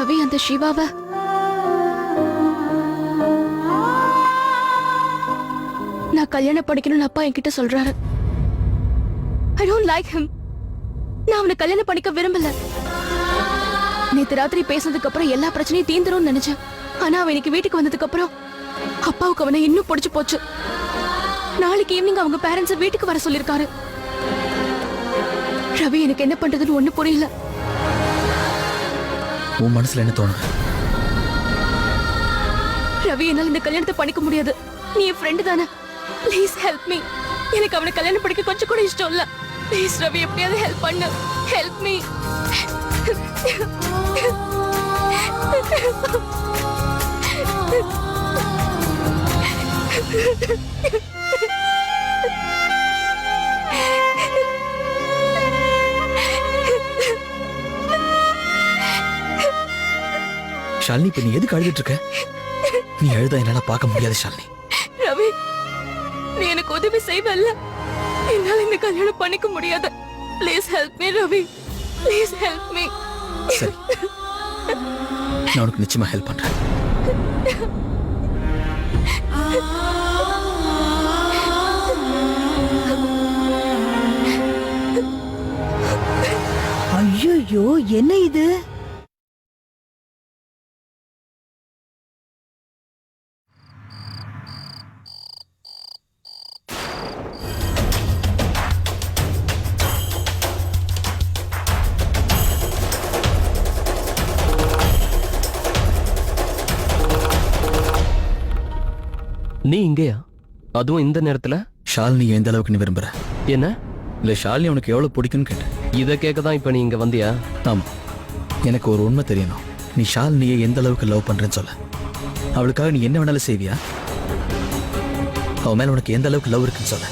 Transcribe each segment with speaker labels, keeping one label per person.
Speaker 1: ரவி அந்த சிவாவை நான் கல்யாணம் படிக்கணும்னு அப்பா என்கிட்ட சொல்றாரு. I don't like him. நான் அவனை கல்யாணம் பண்ணிக்க விரும்பல. நேத்து ராத்திரி பேசினதுக்கு அப்புறம் எல்லா பிரச்சனையும் தீந்துரும் நினைச்சேன். ஆனா அவன் இன்னைக்கு வீட்டுக்கு வந்ததுக்கு அப்புறம் அப்பாவுக்கு அவனை இன்னும் பிடிச்சு போச்சு. நாளைக்கு ஈவினிங் அவங்க பேரண்ட்ஸ் வீட்டுக்கு வர சொல்லிருக்காரு. ரவி எனக்கு என்ன பண்றதுன்னு ஒண்ணு புரியல.
Speaker 2: உன் மனசுல என்ன தோணுது?
Speaker 1: ரவி என்னால இந்த கல்யாணத்தை பண்ணிக்க முடியாது. நீ என் ஃப்ரெண்டு தானே, ப்ளீஸ் ஹெல்ப் மீ. எனக்கு அவனை கல்யாணம் படிக்க கொஞ்சம் கூட இஷ்டம் இல்ல. ப்ளீஸ் ரவி, எப்படியாவது ஹெல்ப் பண்ணு. Help me.
Speaker 2: ஷாலினி, இப்ப நீ எதுக்கு அழுதுட்டு இருக்க? நீ அழுதா என்னால பார்க்க முடியாது ஷாலினி.
Speaker 1: ரவி, நீ எனக்கு உதவி செய்வல்ல, என்னால இந்த கல்யாணம் பண்ணிக்க முடியாது. Please help me Ravi, please help me.
Speaker 2: சரி, நான் உனக்கு நிச்சயமா ஹெல்ப் பண்றேன்.
Speaker 3: ஐயோ, என்ன இது?
Speaker 4: நீ இங்கேயா? அதுவும் இந்த நேரத்துல?
Speaker 2: ஷாலினி எந்த அளவுக்கு நீ விரும்புற?
Speaker 4: என்ன
Speaker 2: இல்ல, ஷாலினி உனக்கு எவ்வளவு பிடிக்கும்னு கேட்டேன்.
Speaker 4: இதை கேட்கதான் இப்ப நீ இங்க வந்தியா?
Speaker 2: ஆமா, எனக்கு ஒரு உண்மை தெரியணும். நீ ஷாலினியை எந்த அளவுக்கு லவ் பண்றேன்னு சொல்ல. அவளுக்காக நீ என்ன வேணாலும் செய்வியா? அவன் மேல உனக்கு எந்த அளவுக்கு லவ் இருக்குன்னு சொல்ல.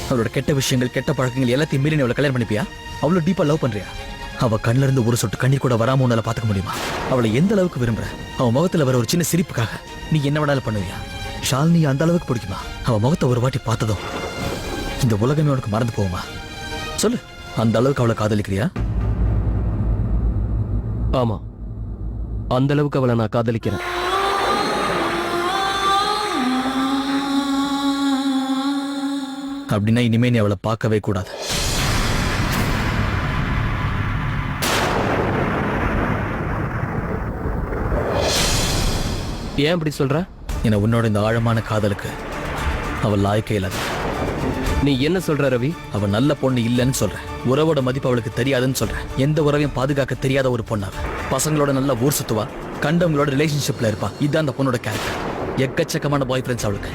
Speaker 2: அவளோட கெட்ட விஷயங்கள், கெட்ட பழக்கங்கள் எல்லாத்தையும் மீறி நீ அவளை கல்யாணம் பண்ணிப்பியா? அவ்வளவு டீப்பா லவ் பண்றியா? அவ கண்ணுல இருந்து ஒரு சொட்டு கண்ணீர் கூட வராம உன்னால பாத்துக்க முடியுமா? அவளை எந்த அளவுக்கு விரும்புற? அவன் முகத்துல வர ஒரு சின்ன சிரிப்புக்காக நீ என்ன வேணாலும் பண்ணுவியா? ஷாலினி அந்த அளவுக்கு பிடிக்குமா? அவன் முகத்தை ஒரு வாட்டி பார்த்ததும் இந்த உலகமே உனக்கு மறந்து போகுமா? சொல்லு, அந்த அளவுக்கு அவளை காதலிக்கிறியா?
Speaker 4: ஆமா, அந்த அளவுக்கு அவளை நான் காதலிக்கிறேன்.
Speaker 2: அப்படின்னா இனிமே நீ அவளை பார்க்கவே கூடாது.
Speaker 4: ஏன் இப்படி சொல்ற?
Speaker 2: என உன்னோட இந்த ஆழமான காதலுக்கு அவள் லாய்க்கே இல்லாத.
Speaker 4: நீ என்ன சொல்ற ரவி?
Speaker 2: அவள் நல்ல பொண்ணு இல்லைன்னு சொல்றேன். உறவோட மதிப்பு அவளுக்கு தெரியாதுன்னு சொல்றேன். எந்த உறவையும் பாதுகாக்க தெரியாத ஒரு பொண்ணு அவ. பசங்களோட நல்ல ஊர் சுத்துவா, கண்டவங்களோட ரிலேஷன்ஷிப்ல இருப்பா. இதுதான் அந்த பொண்ணோட கேரக்டர். எக்கச்சக்கமான பாய் ஃப்ரெண்ட்ஸ் அவளுக்கு.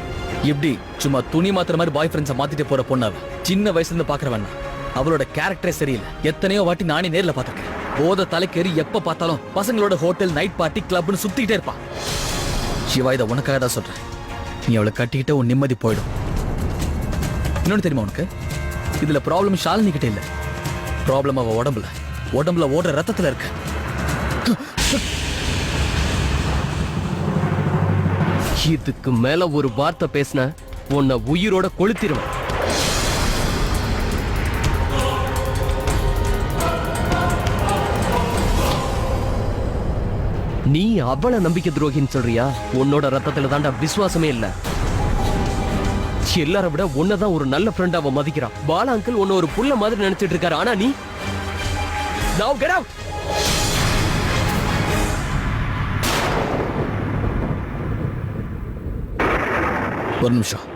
Speaker 2: இப்படி சும்மா துணி மாத்திர மாதிரி பாய் ஃப்ரெண்ட்ஸை மாத்திட்டு போற பொண்ணு அவ. சின்ன வயசுல இருந்து பாக்குறவண்ணா அவளோட கேரக்டரே சரியில்லை. எத்தனையோ வாட்டி நானே நேர்ல பாத்திருக்கேன். போத தலைக்கேறி எப்ப பார்த்தாலும் பசங்களோட ஹோட்டல், நைட் பார்ட்டி, கிளப்னு சுத்திக்கிட்டே இருப்பா. சிவா, இதை உனக்காக தான் சொல்றேன். நீ அவளை கட்டிக்கிட்ட உன் நிம்மதி போயிடும். இன்னொன்னு தெரியுமா உனக்கு? இதுல ப்ராப்ளம் ஷாலினி கிட்ட இல்ல. ப்ராப்ளம் அவ உடம்புல ஓடுற ரத்தத்துல இருக்கு.
Speaker 4: இதுக்கு மேல ஒரு வார்த்தை பேசின உன்னை உயிரோட கொளுத்திடுவேன். நீ அவளை நம்பிக்கை துரோகின்னு சொல்றியா? உன்னோட ரத்தத்துல தாண்டா விசுவாசமே இல்ல. எல்லார விட உன்னதான் ஒரு நல்ல ஃப்ரெண்ட் அவ மதிக்கிறா. பாலா அங்கிள் உன்ன ஒரு புள்ள மாதிரி நினைச்சிட்டு இருக்காரு. ஆனா நீ now get out.
Speaker 2: ஒரு நிமிஷம்.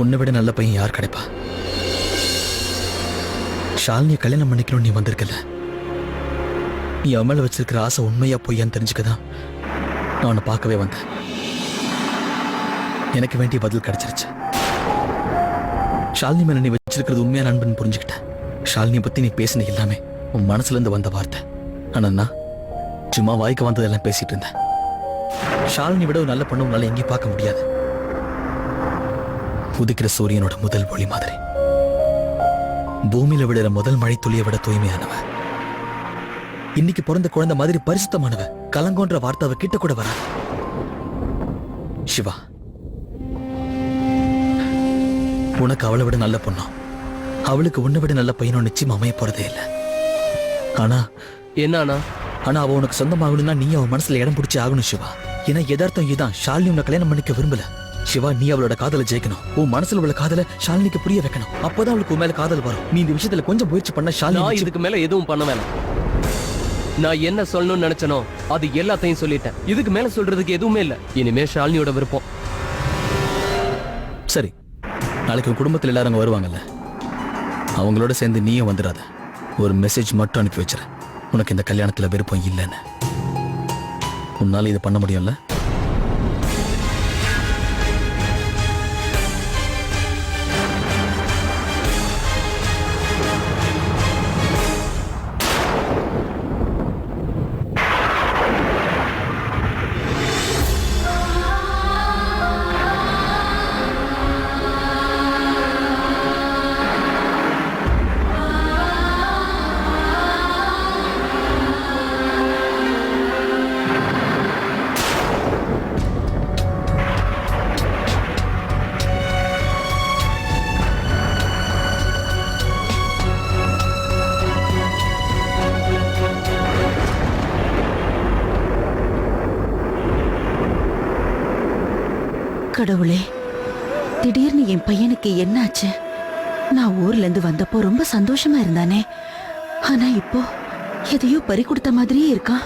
Speaker 2: உன்னை விட நல்ல பையன் யார் கிடைப்பா? ஷாலினியை கல்யாணம் பண்ணிக்கணும் நீ வந்திருக்கல. நீ அவன் மேல வச்சிருக்கிற ஆசை உண்மையா பொய்யான்னு தெரிஞ்சுக்கதான் நான் உன்னை பார்க்கவே வந்தேன். எனக்கு வேண்டிய பதில் கிடைச்சிருச்சு. ஷாலினி மேல நீ வச்சிருக்கிறது உண்மையான நண்பன் புரிஞ்சுக்கிட்டேன். ஷாலினியை பத்தி நீ பேசின எல்லாமே உன் மனசுல இருந்து வந்த வார்த்தை. ஆனா நான் சும்மா வாய்க்கு வந்ததெல்லாம் பேசிட்டு இருந்தேன். ஷாலினி விட ஒரு நல்ல பொண்ணு உன்னால எங்கேயும் பார்க்க முடியாது. உதிக்கிற சூரியனோட முதல் ஒளி மாதிரி, பூமியில விடுற முதல் மழை துளியை விட தூய்மையானவ, இன்னைக்கு பிறந்த குழந்தை மாதிரி பரிசுத்தமானவ. கலங்கோன்ற வார்த்தை அவ கிட்ட கூட வராது. சிவா, உனக்கு அவளை விட நல்ல பொண்ணும் அவளுக்கு உன்னை விட நல்ல பையனும் நிச்சயம் அமைய போறதே இல்லை. ஆனா
Speaker 4: என்னன்னா
Speaker 2: ஆனா அவ உனக்கு சொந்தமாகணும்னா நீ அவன் மனசுல இடம் பிடிச்சி ஆகணும் சிவா. ஏன்னா எதார்த்தம் இதான், ஷாலினி உன்னை கல்யாணம் பண்ணிக்க விரும்பல. சிவா, நீ அவளோட காதலை ஜெயிக்கணும். உன் மனசுல உள்ள காதலை ஷாலினிக்கு புரிய வைக்கணும். அப்பதான் அவளுக்கு உன் மேல காதல் வரும். நீ இந்த விஷயத்துல கொஞ்சம் முயற்சி பண்ண
Speaker 4: நான்
Speaker 2: ஷாலினி
Speaker 4: இதுக்கு மேல எதுவும் பண்ண வேணாம். நான் என்ன சொல்லணும்னு நினைச்சனோ அது எல்லாத்தையும் சொல்லிட்டேன். இதுக்கு மேல சொல்றதுக்கு எதுவுமே இல்ல. இனிமே ஷாலினியோட விருப்பம்.
Speaker 2: சரி, நாளைக்கு உன் குடும்பத்துல எல்லாரும் அங்க வருவாங்கல்ல, அவங்களோட சேர்ந்து நீயும் வந்துடாத. ஒரு மெசேஜ் மட்டும் அனுப்பி வச்சிரு, உனக்கு இந்த கல்யாணத்துல விருப்பம் இல்லைன்னு. உன்னால இது பண்ண முடியும்ல?
Speaker 3: கடவுளே, திடீர்னு என் பையனுக்கு என்னாச்சு? நான் ஊர்ல இருந்து வந்தப்போ ரொம்ப சந்தோஷமா இருந்தானே, ஆனா இப்போ எதையோ பறி கொடுத்த மாதிரியே இருக்கான்.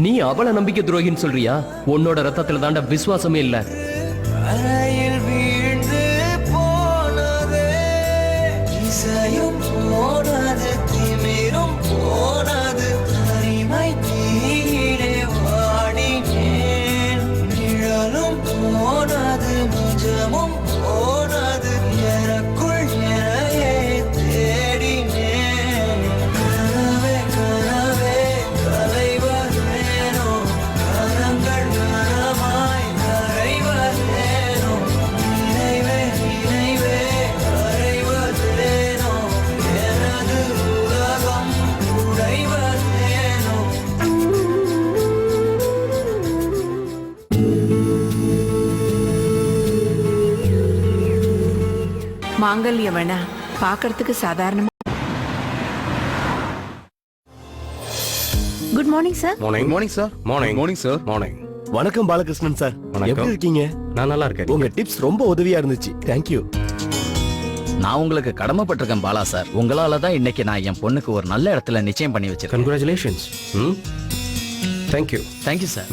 Speaker 4: நீ அவளை நம்பிக்கை துரோகின்னு சொல்றியா? உன்னோட ரத்தத்துல தாண்ட விசுவாசமே இல்ல.
Speaker 5: மாங்கல்யம் வேணா பாக்கிறதுக்கு சாதாரணமா.
Speaker 3: Good morning sir.
Speaker 6: Morning. Morning sir. Morning. Morning sir. Morning.
Speaker 7: வணக்கம் பாலகிருஷ்ணன் சார்.
Speaker 6: வணக்கம்.
Speaker 7: எப்படி இருக்கீங்க?
Speaker 6: நான் நல்லா இருக்கேன்.
Speaker 7: உங்க டிப்ஸ் ரொம்ப உதவியா இருந்துச்சு. Thank you.
Speaker 2: நான் உங்களுக்கு கடமைப்பட்டிருக்கேன் பாலா சார். உங்களால தான் இன்னைக்கு நான் என் பொண்ணுக்கு ஒரு நல்ல இடத்துல நிச்சயம் பண்ணி வச்சிருக்கேன்.
Speaker 6: Congratulations. Thank you.
Speaker 2: Thank you sir.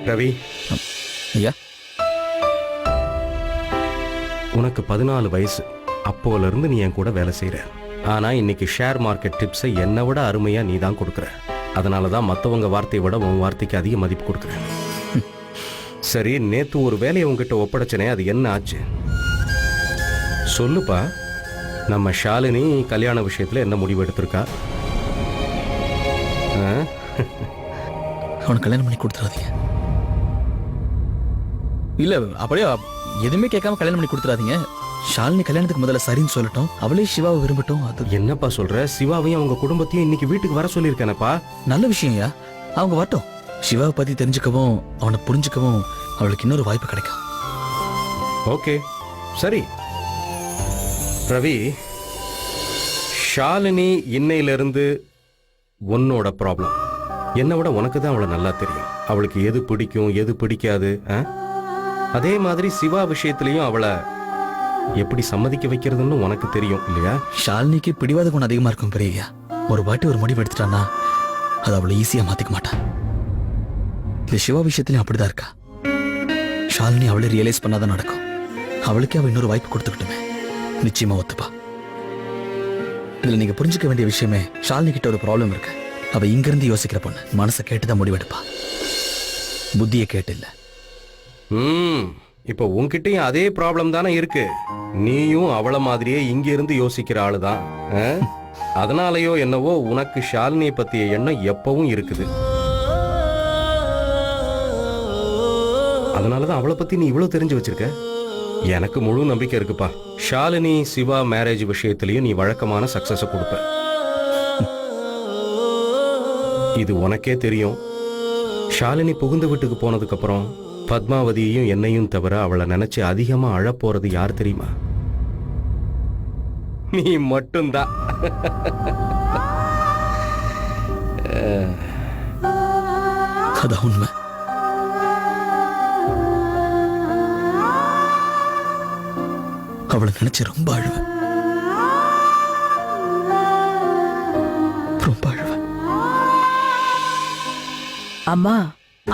Speaker 6: Ravi,
Speaker 2: ஐயா,
Speaker 6: உனக்கு 14 வயசு. அப்போல இருந்து நீ என் கூட வேலை செய்யற. ஆனா இன்னைக்கு ஷேர் மார்க்கெட் டிப்ஸை என்னை விட அருமையா நீ தான் கொடுக்குற. அதனாலதான் மத்தவங்க வார்த்தையை விட உன் வார்த்தைக்கு அதிக மதிப்பு கொடுக்குறேன். சரி, நேத்து ஒரு வேலையை உங்ககிட்ட ஒப்படைச்சனே, அது என்ன ஆச்சு சொல்லுப்பா. நம்ம ஷாலினி கல்யாண விஷயத்துல என்ன முடிவு எடுத்திருக்கா?
Speaker 2: அவனுக்கு கல்யாணம் பண்ணி கொடுத்துறாதீங்க. இல்ல, அப்படியே எதுவுமே கேட்காம கல்யாணம் பண்ணி கொடுத்துறாதீங்க. ஷாலினி கல்யாணத்துக்கு முதல்ல சரின்னு சொல்லட்டும், அவளே சிவாவை விரும்பட்டும். அது
Speaker 6: என்னப்பா சொல்ற? சிவாவையும் அவங்க குடும்பத்தையும் இன்னைக்கு வீட்டுக்கு வர சொல்லியிருக்கேனப்பா.
Speaker 2: நல்ல விஷயம்யா, அவங்க வரட்டும். சிவாவை பத்தி தெரிஞ்சுக்கவும் அவனை புரிஞ்சுக்கவும் அவளுக்கு இன்னொரு வாய்ப்பு கிடைக்கும்.
Speaker 6: ஓகே, சரி. ரவி, ஷாலினி இன்னையிலிருந்து உன்னோட ப்ராப்ளம். என்னை விட உனக்கு தான் அவளை நல்லா தெரியும். அவளுக்கு எது பிடிக்கும் எது பிடிக்காது. அதே மாதிரி சிவா விஷயத்திலையும் அவளை எப்படி சம்மதிக்க வைக்கிறதுன்னு உனக்கு தெரியும் இல்லையா?
Speaker 2: ஷாலினிக்கு பிடிவாத குணம் அதிகமா இருக்கும் பெரியயா. ஒரு வாட்டி ஒரு முடிவு எடுத்துட்டான்னா அது அவளை ஈஸியா மாத்திக்க மாட்டான். இது சிவா விஷயத்திலையும் அப்படிதான் இருக்கா. ஷாலினி அவளை ரியலைஸ் பண்ணாதான் நடக்கும். அவளுக்கே அவ இன்னொரு வாய்ப்பு கொடுத்துக்கிட்டுமே நிச்சயமா ஒத்துப்பா. இதுல நீங்க புரிஞ்சுக்க வேண்டிய விஷயமே, ஷாலினி கிட்ட ஒரு ப்ராப்ளம் இருக்கு. அவ இங்கிருந்து யோசிக்கிற பொண்ணு. மனசை கேட்டுதான் முடிவெடுப்பா, புத்தியை கேட்டு இல்ல.
Speaker 6: இப்போ உன்கிட்டயும் அதே ப்ராப்ளம் தானே இருக்கு. நீயும் அவள மாதிரியே இங்க இருந்து யோசிக்கிற ஆளுதான். அதனாலயோ என்னவோ உனக்கு ஷாலினியை பத்திய எண்ணம் எப்பவும் இருக்குது. அதனாலதான் அவளை பத்தி நீ இவ்வளவு தெரிஞ்சு வச்சிருக்க. எனக்கு முழு நம்பிக்கை இருக்குப்பா. ஷாலினி சிவா மேரேஜ் விஷயத்திலயும் நீ வழக்கமான சக்சஸ் கொடுப்ப. இது உனக்கே தெரியும். ஷாலினி புகுந்த வீட்டுக்கு போனதுக்கு அப்புறம் பத்மாவதியையும் என்னையும் தவிர அவளை நினைச்சு அதிகமா அழப்போறது யார் தெரியுமா? நீ மட்டும்தான்.
Speaker 2: அதான் உண்மை. அவளை நினைச்சு ரொம்ப அழுவேன். ரொம்ப அழுவேன்.
Speaker 3: அம்மா,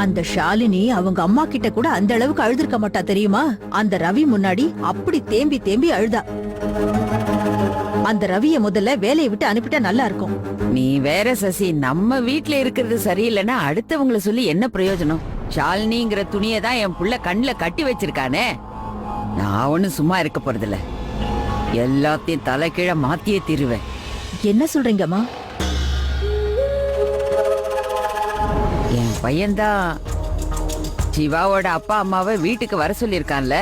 Speaker 3: அந்த ஷாலினி அவங்க அம்மா கிட்ட கூட அந்த அளவுக்கு அழுதுருக்க மாட்டா தெரியுமா? அந்த ரவி முன்னாடி அப்படி தேம்பி தேம்பி அழுதா. அந்த ரவிய முதல்ல வேலையை விட்டு அனுப்பிட்டா நல்லா இருக்கும்.
Speaker 5: நீ வேற சசி, நம்ம வீட்ல இருக்கிறது சரியில்லைன்னா அடுத்தவங்கள சொல்லி என்ன பிரயோஜனம்? ஷாலினிங்கிற துணியை தான் என் புள்ள கண்ணுல கட்டி வச்சிருக்கானே. நான் ஒண்ணும் சும்மா இருக்க போறதில்ல. எல்லாத்தையும் தலைகீழ மாத்தியே தீருவேன்.
Speaker 3: என்ன சொல்றீங்கம்மா?
Speaker 5: என் பையன்தான் சிவாவோட அப்பா அம்மாவை வீட்டுக்கு வர சொல்லியிருக்கான்ல.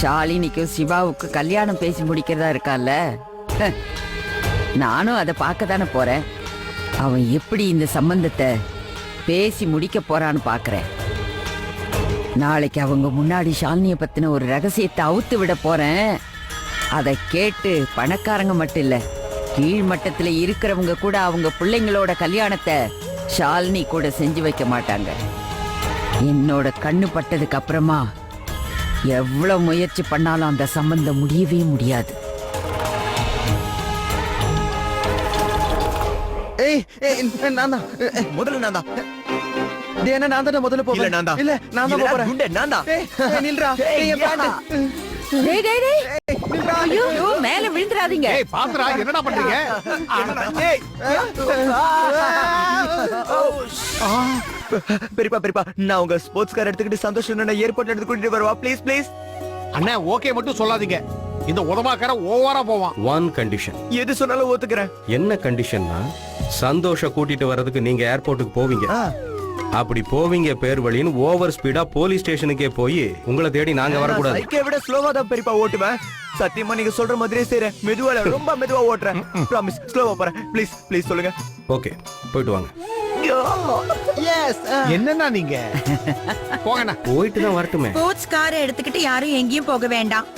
Speaker 5: ஷாலினிக்கும் சிவாவுக்கும் கல்யாணம் பேசி முடிக்கிறதா இருக்கான்ல. நானும் அதை பார்க்க தானே போறேன். அவன் எப்படி இந்த சம்பந்தத்தை பேசி முடிக்க போறான்னு பார்க்கறேன். நாளைக்கு அவங்க முன்னாடி ஷாலினியை பத்தின ஒரு ரகசியத்தை அவுத்து விட போறேன். அதை கேட்டு பணக்காரங்க மட்டும் இல்ல, கீழ் மட்டத்துல இருக்கிறவங்க கூட அவங்க பிள்ளைங்களோட கல்யாணத்தை ஷாலினி கூட செஞ்சு வைக்க மாட்டாங்க. என்னோட கண்ணு பட்டதுக்கு அப்புறமா எவ்வளவு முயற்சி பண்ணாலும் அந்த சம்பந்தம் முடியவே முடியாது.
Speaker 7: முதல்ல நான் தான்.
Speaker 8: என்ன நான் தான் முதல்ல போவேன்.
Speaker 7: இல்ல நான் தான்.
Speaker 8: இல்ல நான் தான் போறேன்.
Speaker 7: குண்டே நான் தான்.
Speaker 8: நில்றா. என் பேண்ட்.
Speaker 5: டேய் டேய் டேய், ஐயோ ஐயோ, மேல விழுந்துறாதீங்க.
Speaker 8: ஏய் பாத்துடா, என்னடா பண்றீங்க?
Speaker 7: பெரியப்பா நான் உங்க ஸ்போர்ட்ஸ் கார் எடுத்துக்கிட்டு சந்தோஷம் ஏர்போர்ட்ல எடுத்து கூட்டிட்டு வருவா. Please please.
Speaker 8: அண்ணா ஓகே மட்டும் சொல்லாதீங்க. இந்த உதவாக்கார ஓவரா போவான்.
Speaker 6: One condition.
Speaker 7: எது சொன்னாலும் ஒத்துக்கிறேன்.
Speaker 6: என்ன கண்டிஷன்னா, சந்தோஷ கூட்டிட்டு வர்றதுக்கு நீங்க ஏர்போர்ட்டுக்கு போவீங்க. அப்படி போவீங்க பேர் வழின்னு ஓவர் ஸ்பீடா போலீஸ் ஸ்டேஷனுக்கே போய் உங்களை தேடி நாங்க வரக்கூடாது.
Speaker 7: சைக்கை விட ஸ்லோவா தான் பெரியப்பா ஓட்டுவேன். சத்தியமா நீங்க சொல்ற மாதிரியே செய்றேன். மெதுவா இல்ல, ரொம்ப மெதுவா ஓட்டுறேன். ப்ராமிஸ், ஸ்லோவா போறேன். ப்ளீஸ் ப்ளீஸ் சொல்லுங்க.
Speaker 6: ஓகே, போயிட்டு வாங்க.
Speaker 8: என்னன்னா நீங்க போங்கண்ணா.
Speaker 6: போயிட்டு தான் வரட்டுமே.
Speaker 9: ஸ்போர்ட்ஸ் காரை எடுத்துக்கிட்டு யாரும் எங்கேயும் போக வேண்டாம்.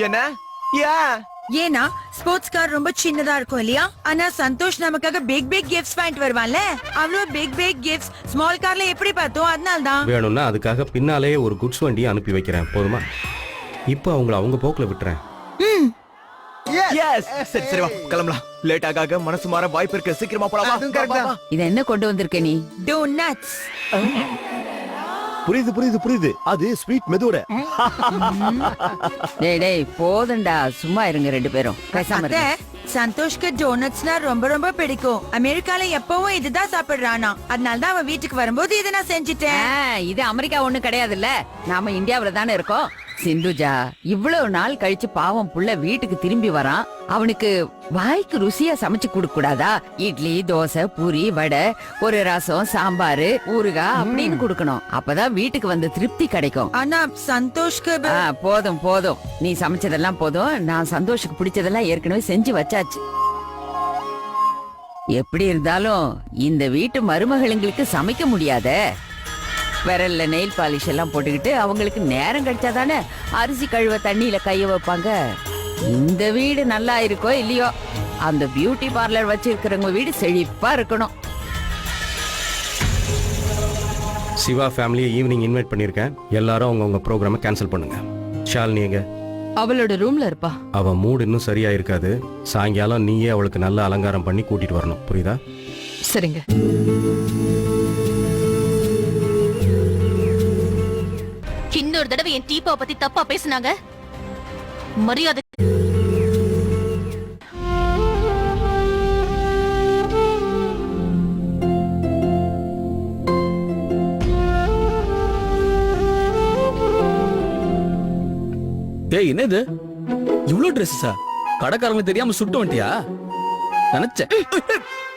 Speaker 7: என்ன? ஏன்?
Speaker 9: ஏன்னா ஸ்போர்ட்ஸ் கார் ரொம்ப சின்னதா இருக்கும் இல்லையா? ஆனா சந்தோஷ் நமக்காக பிக் பிக் கிஃப்ட்ஸ் வாங்கிட்டு வருவான்ல. அவ்வளவு பிக் பிக் கிஃப்ட்ஸ் ஸ்மால் கார்ல எப்படி பார்த்தோம்? அதனால தான்
Speaker 6: வேணும்னா அதுக்காக பின்னாலே ஒரு குட்ஸ் வண்டியை அனுப்பி வைக்கிறேன். போதுமா? இப்போ அவங்கள அவங்க போக்குல விட்டுறேன்.
Speaker 7: எஸ். சரி சரி வா கிளம்பலாம். லேட் ஆக மனசு மாற வாய்ப்பு இருக்கு. சீக்கிரமா போலாமா?
Speaker 5: இத என்ன கொண்டு வந்திருக்க நீ?
Speaker 9: டோனட்ஸ்.
Speaker 7: புரியுது. அது ஸ்வீட் மெதுவோட.
Speaker 5: டேய் டேய், போதும்டா, சும்மா இருங்க ரெண்டு பேரும். பேசாம
Speaker 9: அத்தை,
Speaker 5: இருங்க.
Speaker 9: சந்தோஷ்க்கு டோனட்ஸ்னா ரொம்ப ரொம்ப பிடிக்கும். அமெரிக்கால எப்பவும் இதுதான் சாப்பிடுறானா. அதனால தான் அவன் வீட்டுக்கு வரும்போது இதை நான் செஞ்சுட்டேன்.
Speaker 5: இது அமெரிக்கா ஒண்ணு கிடையாதுல்ல, நாம இந்தியாவுல தானே இருக்கோம். சிந்துஜா, இவ்வளவு நாள் கழிச்சு பாவம் புள்ள வீட்டுக்கு திரும்பி வரான். அவனுக்கு வாய்க்கு ருசியா சமைச்சு கொடுக்க கூடாதா? இட்லி, தோசை, பூரி, வடை, ஒரு ரசம், சாம்பார், ஊறுகாய் அப்படின்னு கொடுக்கணும். அப்பதான் வீட்டுக்கு வந்து திருப்தி கிடைக்கும்.
Speaker 9: ஆனா சந்தோஷ்க்கு
Speaker 5: போதும் போதும், நீ சமைச்சதெல்லாம் போதும். நான் சந்தோஷுக்கு பிடிச்சதெல்லாம் ஏற்கனவே செஞ்சு வச்சாச்சு. எப்படி இருந்தாலும் இந்த வீட்டு மருமகளுங்களுக்கு சமைக்க முடியாதே. விரல்ல நெயில் பாலிஷ் எல்லாம் போட்டுக்கிட்டு அவங்களுக்கு நேரம் கிடைச்சாதானே அரிசி கழுவ தண்ணியில கைய வைப்பாங்க. இந்த வீடு நல்லா இருக்கோ இல்லையோ, அந்த பியூட்டி பார்லர் வச்சிருக்கிறவங்க வீடு செழிப்பா இருக்கணும்.
Speaker 6: சிவா ஃபேமிலியை ஈவினிங் இன்வைட் பண்ணியிருக்கேன். எல்லாரும் அவங்கவுங்க ப்ரோக்ராமை கேன்சல் பண்ணுங்க. ஷாலினி எங்க?
Speaker 1: அவளோட ரூம்ல இருப்பா.
Speaker 6: அவ மூடு இன்னும் சரியா இருக்காது. சாயங்காலம் நீயே அவளுக்கு நல்ல அலங்காரம் பண்ணி கூட்டிட்டு வரணும். புரியுதா?
Speaker 1: சரிங்க. இன்னொரு தடவை என் டீப்பாவை பத்தி தப்பா பேசுனாங்க, மரியாதை.
Speaker 2: டேய் என்னது இவ்ளோ ட்ரெஸ்ஸா கடைக்காரங்களுக்கு தெரியாம சுட்டு வந்துட்டியா நினைச்சேன்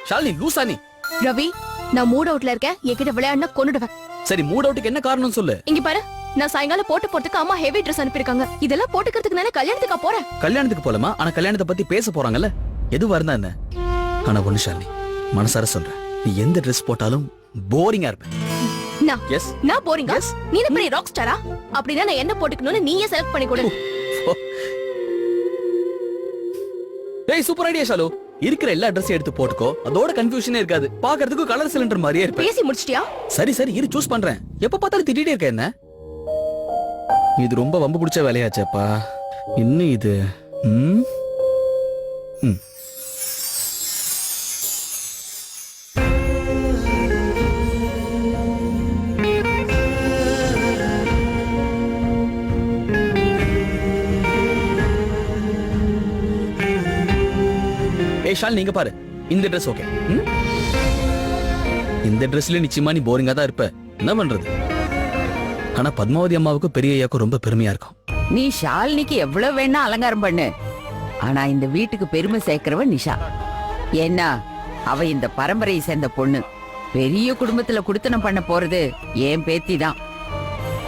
Speaker 2: ஷாலினி லூசா நீ
Speaker 1: ரவி நான் மூட் அவுட்ல இருக்கேன் என்கிட்ட விளையாடினா கொன்னுடுவேன்
Speaker 2: சரி மூட் அவுட்டுக்கு என்ன காரணம் சொல்லு
Speaker 1: இங்க பாரு நான் சாயங்காலம் போட்டு போறதுக்கு அம்மா ஹெவி ட்ரெஸ் அனுப்பியிருக்காங்க இதெல்லாம் போட்டுக்கிறதுக்கு நான் கல்யாணத்துக்கு போறேன்
Speaker 2: கல்யாணத்துக்கு போலமா ஆனா கல்யாணத்தை பத்தி பேச போறாங்கல்ல எதுவா இருந்தா என்ன ஆனா ஒண்ணு ஷாலினி மனசார சொல்றேன் நீ எந்த ட்ரெஸ் போட்டாலும் போரிங்கா இருப்ப
Speaker 1: நான்
Speaker 2: எஸ்
Speaker 1: நான் போறீங்க நீ என்ன பெரிய ராக் ஸ்டாரா அப்படின்னா நான் என்ன போட்டுக்கணும்னு நீயே செலக்ட் பண்ணி கொடு
Speaker 2: டேய் சூப்பர் ஐடியா ஷாலு இருக்கிற எல்லா ட்ரெஸ் எடுத்து போட்டுக்கோ அதோட கன்ஃபியூஷனே இருக்காது பாக்குறதுக்கு கலர் சிலிண்டர் மாதிரியே இருப்ப
Speaker 1: பேசி முடிச்சிட்டியா
Speaker 2: சரி சரி இரு சூஸ் பண்றேன் எப்ப பார்த்தாலும் திட்டிட்டே இருக்க என்ன இது ரொம்ப வம்பு பிடிச்ச வேலையாச்சேப்பா இன்னும் இது ம் ம் ஏய் ஷால் நீங்க பாரு இந்த Dress ஓகே இந்த Dressல நிச்சயமா நீ போரிங்கா தான் இருப்ப என்ன பண்றது ஆனா பத்மாவதி அம்மாவுக்கு பெரிய ஐயாக்கும் ரொம்ப பெருமையா இருக்கும்
Speaker 5: நீ ஷாலினிக்கு எவ்வளவு வேணா அலங்காரம் பண்ணு ஆனா இந்த வீட்டுக்கு பெருமை சேர்க்கிறவ நிஷா ஏன்னா அவ இந்த பரம்பரையை சேர்ந்த பொண்ணு பெரிய குடும்பத்துல குடுத்தனம் பண்ண போறது என் பேத்தி தான்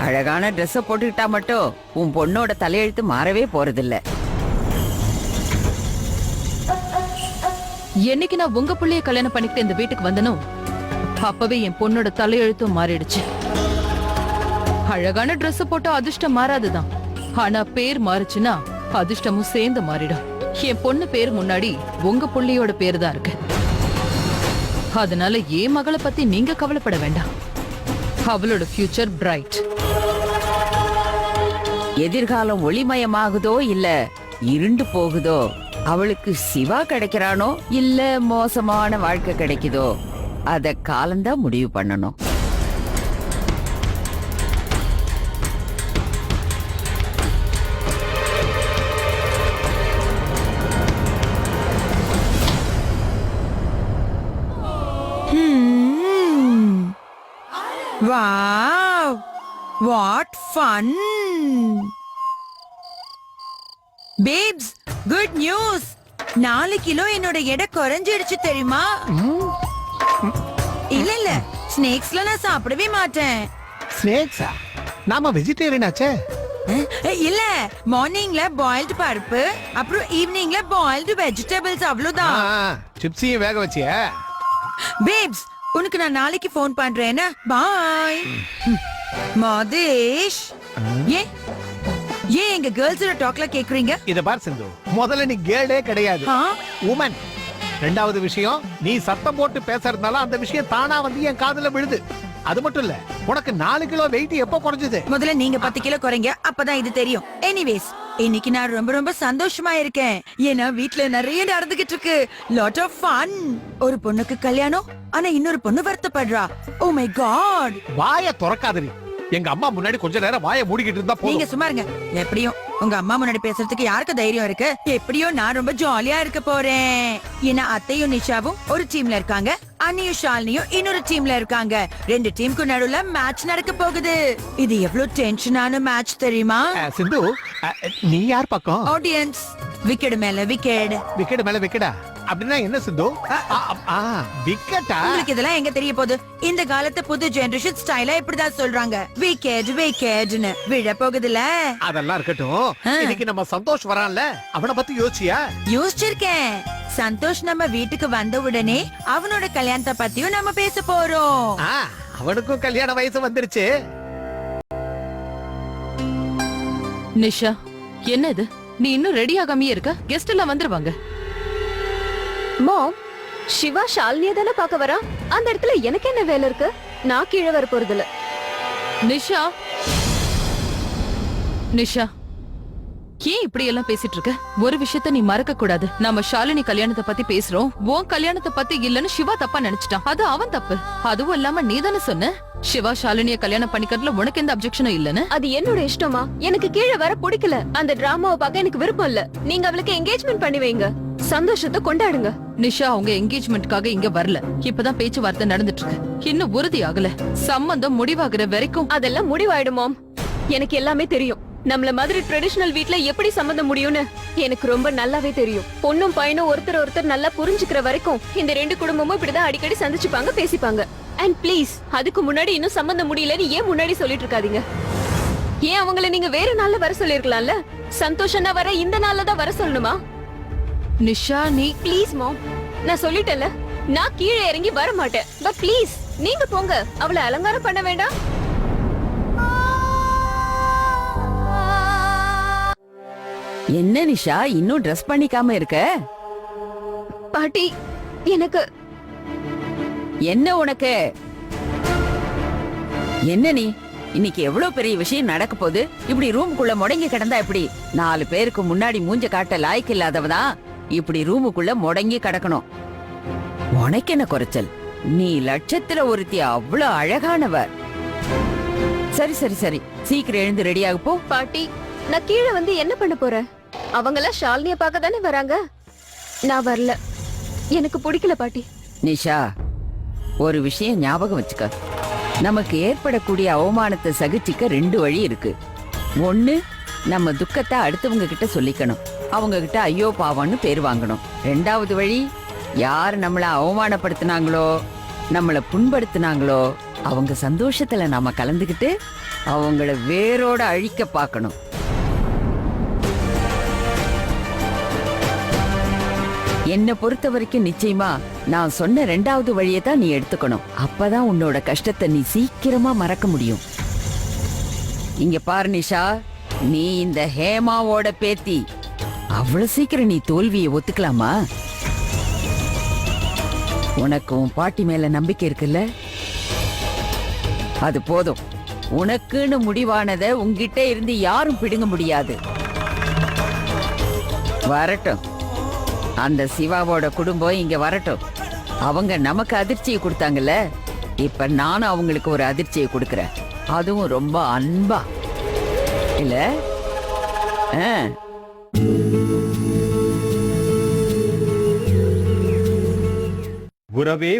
Speaker 5: அழகான ட்ரெஸ்ஸ போட்டுக்கிட்டா மட்டும் உன் பொண்ணோட தலையெழுத்து மாறவே போறதில்ல
Speaker 3: என்னைக்கு நான் உங்க புள்ளைய கல்யாணம் பண்ணிக்கிட்டு இந்த வீட்டுக்கு வந்தனோ அப்பவே என் பொண்ணோட தலையெழுத்தும் மாறிடுச்சு அழகான Dress போட்டா அதிர்ஷ்டம் மாறாதுதான் ஆனா பேர் மாறுச்சுன்னா அதிர்ஷ்டமும் சேர்ந்து மாறிடும் என் பொண்ணு பேர் முன்னாடி உங்க புள்ளையோட பேரு தான் இருக்கு அதனால என் மகளை பத்தி நீங்க கவலைப்பட வேண்டாம் அவளோட ஃபியூச்சர் பிரைட்
Speaker 5: எதிர்காலம் ஒளிமயமாகுதோ இல்ல இருண்டு போகுதோ அவளுக்கு சிவா கிடைக்கிறானோ இல்ல மோசமான வாழ்க்கை கிடைக்குதோ அத காலம்தான் முடிவு பண்ணணும்
Speaker 9: Wow! What fun! Babes, good news! 4 kilo என்னோட எடை குறைஞ்சிடுச்சு தெரியுமா? இல்ல ஸ்னேக்ஸ்ல நான் சாப்பிடவே மாட்டேன்.
Speaker 8: ஸ்னேக்ஸா நாம வெஜிடேரியன் ஆச்சே.
Speaker 9: இல்ல மார்னிங்ல பாயில்டு பருப்பு அப்புறம் ஈவினிங்ல பாயில்டு வெஜிடபிள்ஸ் அவ்வளவுதான்.
Speaker 8: சிப்ஸையும் வேக வச்சியா?
Speaker 9: Babes, உனக்கு நான் நாளைக்கு ஃபோன் பண்றேன். பாய். மாதேஷ். ஏன் எங்க கேர்ள்ஸோட டாக்ல கேக்குறீங்க?
Speaker 8: இத பார் சிந்து, முதல்ல நீ கேர்ளே கிடையாது, உமன். ரெண்டாவது விஷயம், நீ சத்தம் போட்டு பேசுறதுனால அந்த விஷயம் தானா வந்து என் காதுல விழுது. அது மட்டும் இல்ல, உனக்கு 4 கிலோ வெயிட் எப்போ குறைஞ்சது?
Speaker 9: முதல்ல நீங்க 10 கிலோ குறைங்க, அப்பதான் இது தெரியும். எனிவேஸ், இன்னைக்கு நான் ரொம்ப ரொம்ப சந்தோஷமா இருக்கேன். ஏன்னா வீட்ல நிறைய நடந்துகிட்டு இருக்கு. Lot of fun. ஒரு பொண்ணுக்கு கல்யாணம், ஆனா இன்னொரு பொண்ணு வருத்தப்படுறா. Oh my God.
Speaker 8: வாயை திறக்காதீ. எங்க அம்மா முன்னாடி கொஞ்ச நேரம் வாயை மூடிக்கிட்டு இருந்தா போதும்.
Speaker 9: நீங்க சும்மா இருங்க. எப்படியும் உங்க அம்மா முன்னாடி பேசுறதுக்கு யாருக்கு தைரியம் இருக்கு? எப்படியோ நான் ரொம்ப ஜாலியா இருக்க போறேன். ஏன்னா அத்தையும் நிஷாவும் ஒரு டீம்ல இருக்காங்க, அண்ணியும் ஷாலினியும் இன்னொரு டீம்ல இருக்காங்க. 2 டீமுக்கு நடுவுல மேட்ச் நடக்க போகுது. இது எவ்வளவு டென்ஷனான மேட்ச் தெரியுமா?
Speaker 8: சிந்து, நீ யார் பக்கம்?
Speaker 9: ஆடியன்ஸ். விக்கெட் மேல விக்கெட்.
Speaker 8: விக்கெட் மேல விக்கெட்டா? அப்படின்னா என்ன சிந்து? விக்கெட்டா?
Speaker 9: உங்களுக்கு இதெல்லாம் எங்க தெரிய போகுது? இந்த காலத்து புது ஜெனரேஷன் ஸ்டைலா இப்படிதான் சொல்றாங்க. விக்கெட் விக்கெட்னு. விழ போகுதுல.
Speaker 8: அதெல்லாம் இருக்கட்டும். இன்னைக்கு நம்ம சந்தோஷ் வரான்ல, அவனை பத்தி யோசிச்சியா?
Speaker 9: யோசிச்சிருக்கேன். சந்தோஷ் நம்ம வீட்டுக்கு வந்த உடனே அவனோட கல்யாணத்தை பத்தியும் நம்ம பேச போறோம்.
Speaker 8: அவனுக்கும் கல்யாண வயசு வந்துருச்சு.
Speaker 3: நிஷா, என்ன இது? நீ இன்னும் ரெடி ஆகாமயே இருக்க? கெஸ்ட் எல்லாம் வந்துருவாங்க.
Speaker 1: மாம், சிவா ஷாலினியை தானே பார்க்க வரா? அந்த இடத்துல எனக்கு என்ன வேலை இருக்கு? நான் கீழே வர போறது இல்ல.
Speaker 3: நிஷா, நிஷா, ஏன் இப்படி எல்லாம் பேசிட்டு இருக்க? ஒரு விஷயத்த நீ மறக்க கூடாது. நாம ஷாலினி கல்யாணத்தை பத்தி பேசுறோம். உன் கல்யாணத்தை பத்தி இல்லன்னு சிவா தப்பா நினைச்சிட்டான். அது அவன் தப்பு. அதுவும் இல்லாம நீ தானே சொன்ன சிவா ஷாலினிய கல்யாணம் பண்ணிக்கிறதுல உனக்கு எந்த அப்செக்ஷனும் இல்லன்னு.
Speaker 1: அது என்னோட இஷ்டமா? எனக்கு கீழே வர பிடிக்கல. அந்த டிராமாவை பார்க்க எனக்கு விருப்பம் இல்ல. நீங்க அவளுக்கு என்கேஜ்மெண்ட் பண்ணி வைங்க, சந்தோஷத்தை கொண்டாடுங்க.
Speaker 3: நிஷா அவங்க என்கேஜ்மெண்ட்காக இங்க வரல. இப்பதான் பேச்சுவார்த்தை நடந்துட்டு இருக்கு. இன்னும் உறுதி ஆகல. சம்பந்தம் முடிவாகிற வரைக்கும்
Speaker 1: அதெல்லாம் முடிவாயிடும் மாம். எனக்கு எல்லாமே தெரியும். நம்மள மாதிரி ட்ரெடிஷனல் வீட்ல எப்படி சம்மந்தம் முடியும்னு எனக்கு ரொம்ப நல்லாவே தெரியும். பொண்ணும் பையனும் ஒருத்தர் நல்லா புரிஞ்சுக்கிற வரைக்கும் இந்த ரெண்டு குடும்பமும் இப்படிதான் அடிக்கடி சந்திச்சுப்பாங்க, பேசிப்பாங்க. அண்ட் ப்ளீஸ், அதுக்கு முன்னாடி இன்னும் சம்பந்தம் முடியலன்னு ஏன் முன்னாடி சொல்லிட்டு இருக்காதீங்க? ஏன் அவங்கள நீங்க வேற நாள்ல வர சொல்லிருக்கலாம்ல? சந்தோஷம்னா வர இந்த நாள்ல தான் வர சொல்லணுமா?
Speaker 9: நிஷா நீ
Speaker 1: ப்ளீஸ் மாம், நான் சொல்லிட்டேன்ல, நான் கீழே இறங்கி வர மாட்டேன். பட் ப்ளீஸ் நீங்க போங்க, அவளை அலங்காரம் பண்ண வேண்டாம்.
Speaker 5: என்ன நிஷா இன்னும் ட்ரெஸ் பண்ணிக்காம இருக்க?
Speaker 1: பாட்டி, எனக்கு
Speaker 5: என்ன உனக்கு? என்ன நீ இன்னைக்கு எவ்வளவு பெரிய விஷயம் நடக்க போகுது? இப்படி ரூமுக்குள்ள முடங்கி கிடந்தா எப்படி? 4 பேருக்கு முன்னாடி மூஞ்ச காட்ட லாய்க்கு இல்லாதவதான் இப்படி ரூமுக்குள்ள முடங்கி கிடக்கணும். உனக்கு என்ன குறைச்சல்? நீ லட்சத்துல ஒருத்தி, அவ்வளவு அழகானவர். சரி சரி சரி, சீக்கிரம் எழுந்து ரெடியாக போ.
Speaker 1: பாட்டி, நான் கீழே வந்து என்ன பண்ண போறேன்? அவங்கெல்லாம் ஷாலினிய பார்க்க தானே வராங்க. நான் வரல, எனக்கு பிடிக்கல பாட்டி.
Speaker 5: நிஷா, ஒரு விஷயம் ஞாபகம் வச்சுக்க. நமக்கு ஏற்படக்கூடிய அவமானத்தை சகிச்சுக்க 2 வழி இருக்கு. ஒண்ணு, நம்ம துக்கத்தை அடுத்தவங்க கிட்ட சொல்லிக்கணும், அவங்க கிட்ட ஐயோ பாவம்னு பேர் வாங்கணும். 2வது வழி, யார் நம்மள அவமானப்படுத்தினாங்களோ, நம்மள புண்படுத்தினாங்களோ அவங்க சந்தோஷத்துல நாம கலந்துக்கிட்டு அவங்கள வேரோட அழிக்க பார்க்கணும். என்னை பொறுத்த வரைக்கும் நிச்சயமா நான் சொன்ன 2வது வழியை தான் நீ எடுத்துக்கணும். அப்பதான் உன்னோட கஷ்டத்தை நீ சீக்கிரமா மறக்க முடியும். இங்க பாரு நிஷா, நீ இந்த ஹேமாவோட பேத்தி. அவ்வளவு சீக்கிரம் நீ தோல்வியை ஒத்துக்கலாமா? உனக்கு உன் பாட்டி மேல நம்பிக்கை இருக்குல்ல? அது போதும். உனக்குன்னு முடிவானதை உன்கிட்ட இருந்து யாரும் பிடுங்க முடியாது. வரட்டும், அந்த சிவாவோட குடும்பம் இங்க வரட்டும். அவங்க நமக்கு அதிர்ச்சியை கொடுத்தாங்கல்ல, இப்ப நானும் அவங்களுக்கு ஒரு அதிர்ச்சியை கொடுக்கறேன். அதுவும் ரொம்ப அன்பா இல்ல?
Speaker 10: உறவே